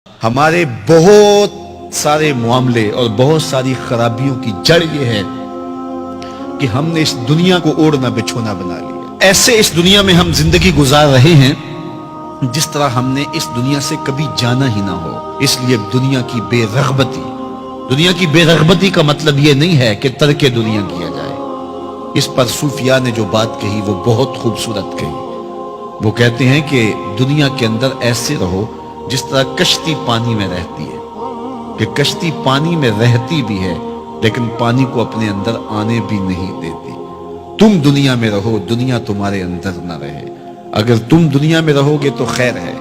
ہمارے بہت سارے معاملے اور بہت ساری خرابیوں کی جڑ یہ ہے کہ ہم نے اس دنیا کو اوڑھنا بچھونا بنا لیا۔ ایسے اس دنیا میں ہم زندگی گزار رہے ہیں جس طرح ہم نے اس دنیا سے کبھی جانا ہی نہ ہو۔ اس لیے دنیا کی بے رغبتی کا مطلب یہ نہیں ہے کہ ترک دنیا کیا جائے۔ اس پر صوفیاء نے جو بات کہی وہ بہت خوبصورت کہی۔ وہ کہتے ہیں کہ دنیا کے اندر ایسے رہو جس طرح کشتی پانی میں رہتی ہے، کہ کشتی پانی میں رہتی بھی ہے لیکن پانی کو اپنے اندر آنے بھی نہیں دیتی۔ تم دنیا میں رہو، دنیا تمہارے اندر نہ رہے۔ اگر تم دنیا میں رہو گے تو خیر ہے،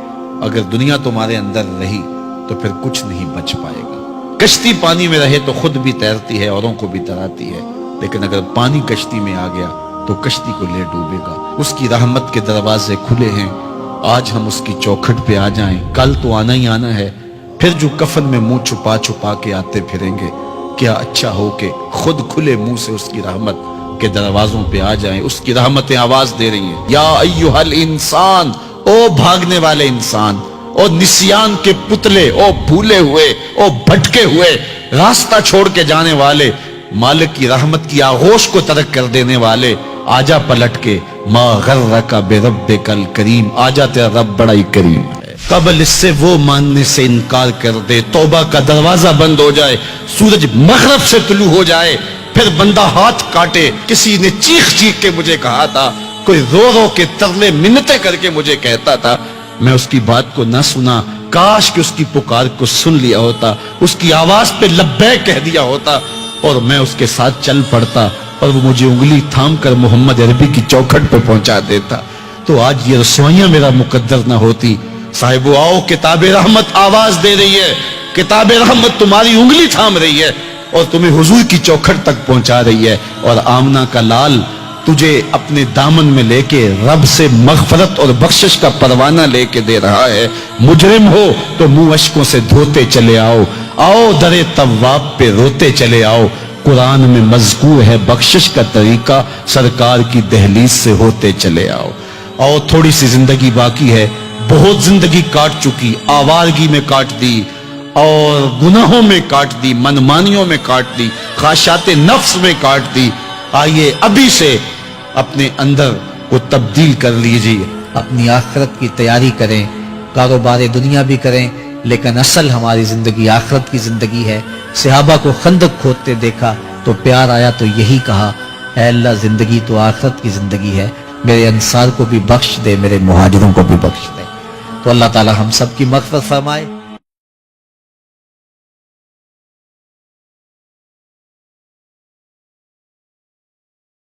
اگر دنیا تمہارے اندر رہی تو پھر کچھ نہیں بچ پائے گا۔ کشتی پانی میں رہے تو خود بھی تیرتی ہے، اوروں کو بھی تراتی ہے، لیکن اگر پانی کشتی میں آ گیا تو کشتی کو لے ڈوبے گا۔ اس کی رحمت کے دروازے کھلے ہیں، آج ہم اس کی چوکھٹ پہ آ جائیں، کل تو آنا ہی آنا ہے۔ پھر جو کفن میں منہ چھپا چھپا کے آتے پھریں گے، کیا اچھا ہو کہ خود کھلے منہ سے اس کی رحمت کے دروازوں پہ آ جائیں۔ اس کی رحمتیں آواز دے رہی ہیں، یا ایھا الانسان، او بھاگنے والے انسان، او نسیان کے پتلے، او بھولے ہوئے، او بھٹکے ہوئے، راستہ چھوڑ کے جانے والے، مالک کی رحمت کی آغوش کو ترک کر دینے والے، آجا پلٹ کے، ما غرک بربک الکریم، آجا تیرا رب بڑا ہی کریم ہے۔ قبل اس سے وہ ماننے سے انکار کر دے، توبہ کا دروازہ بند ہو جائے، سورج مغرب سے طلوع ہو جائے، پھر بندہ ہاتھ کاٹے۔ کسی نے چیخ چیخ کے مجھے کہا تھا، کوئی رو رو کے ترلے منتیں کر کے مجھے کہتا تھا، میں اس کی بات کو نہ سنا، کاش کہ اس کی پکار کو سن لیا ہوتا، اس کی آواز پہ لبیک کہہ دیا ہوتا اور میں اس کے ساتھ چل پڑتا اور وہ مجھے انگلی تھام کر محمد عربی کی چوکھٹ پہ پہنچا دیتا، تو آج یہ رسوائیاں میرا مقدر نہ ہوتی۔ صاحبو آؤ، کتاب رحمت آواز دے رہی ہے، کتاب رحمت تمہاری انگلی تھام رہی ہے اور تمہیں حضور کی چوکھٹ تک پہنچا رہی ہے، اور آمنہ کا لال تجھے اپنے دامن میں لے کے رب سے مغفرت اور بخشش کا پروانہ لے کے دے رہا ہے۔ مجرم ہو تو منہ اشکوں سے دھوتے چلے آؤ، آؤ در تواب پہ روتے چلے آؤ، قرآن میں مذکور ہے بخشش کا طریقہ، سرکار کی دہلیز سے ہوتے چلے آؤ۔ اور تھوڑی سی زندگی باقی ہے، بہت زندگی کاٹ چکی، آوارگی میں کاٹ دی اور گناہوں میں کاٹ دی، منمانیوں میں کاٹ دی، خواہشات نفس میں کاٹ دی۔ آئیے ابھی سے اپنے اندر کو تبدیل کر لیجیے، اپنی آخرت کی تیاری کریں، کاروبار دنیا بھی کریں، لیکن اصل ہماری زندگی آخرت کی زندگی ہے۔ صحابہ کو خندق کھودتے دیکھا تو پیار آیا تو یہی کہا، اے اللہ زندگی تو آخرت کی زندگی ہے، میرے انصار کو بھی بخش دے، میرے مہاجروں کو بھی بخش دے۔ تو اللہ تعالی ہم سب کی مغفرت فرمائے۔